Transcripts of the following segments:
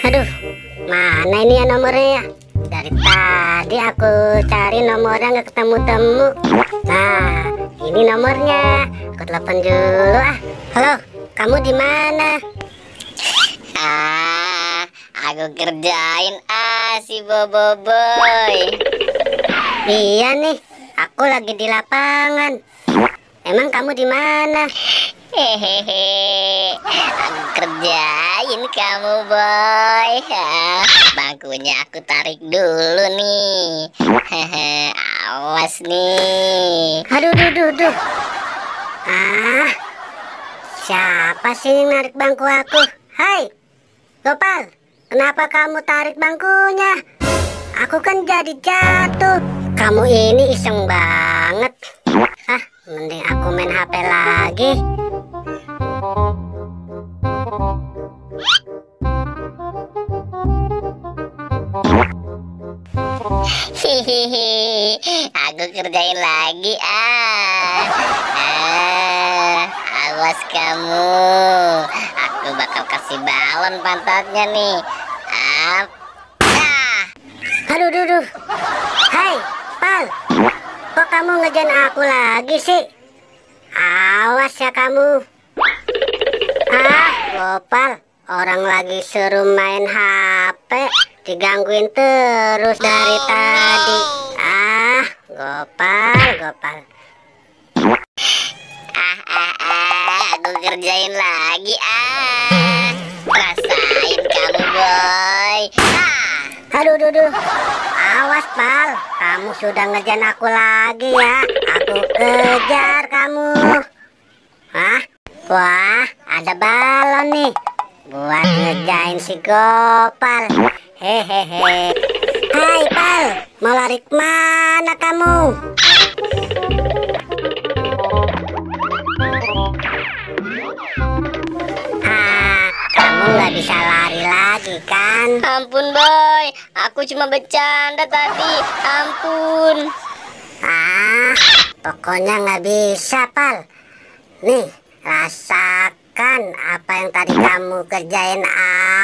Aduh, mana ini ya nomornya ya? Dari tadi aku cari nomornya nggak ketemu-temu. Nah, ini nomornya. Aku telepon dulu ah. Halo, kamu di mana? Aku kerjain si Bobo Boy. Iya nih, aku lagi di lapangan. Emang kamu di mana? Hehehe, aku kerjain kamu Boy. Bangkunya aku tarik dulu nih. Awas nih. Aduh, duh. Siapa sih yang narik bangku aku? Hai, Gopal, kenapa kamu tarik bangkunya? Aku kan jadi jatuh. Kamu ini iseng banget. Mending aku main HP lagi. Hihihi, aku kerjain lagi awas kamu. Aku bakal kasih balon pantatnya nih. Aduh, duh. Hai, Pal, kok kamu ngejar aku lagi sih? Awas ya kamu. Gopal, orang lagi suruh main HP, digangguin terus dari tadi. Gopal. Aku kerjain lagi rasain kamu Boy. Aduh, duh. Awas, Pal, kamu sudah ngejar aku lagi ya. Aku kejar kamu. Wah, ada balon nih buat ngejain si Gopal. Hehehe. Hai, Pal, mau lari kemana kamu? Kamu nggak bisa lari lagi kan? Ampun Boy, aku cuma bercanda tadi. Ampun. Pokoknya nggak bisa, Pal. Nih, rasakan apa yang tadi kamu kerjain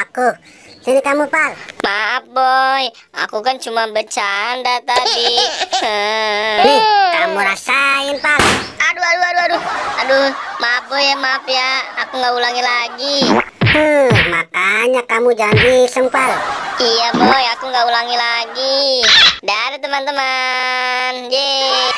aku. Sini kamu, Pal. Maaf Boy, aku kan cuma bercanda tadi. Nih, kamu rasain, Pal. Aduh, maaf Boy ya, maaf ya. Aku nggak ulangi lagi. Makanya kamu jangan iseng, Pal. Iya Boy, aku nggak ulangi lagi. Dadah teman-teman. Yeay.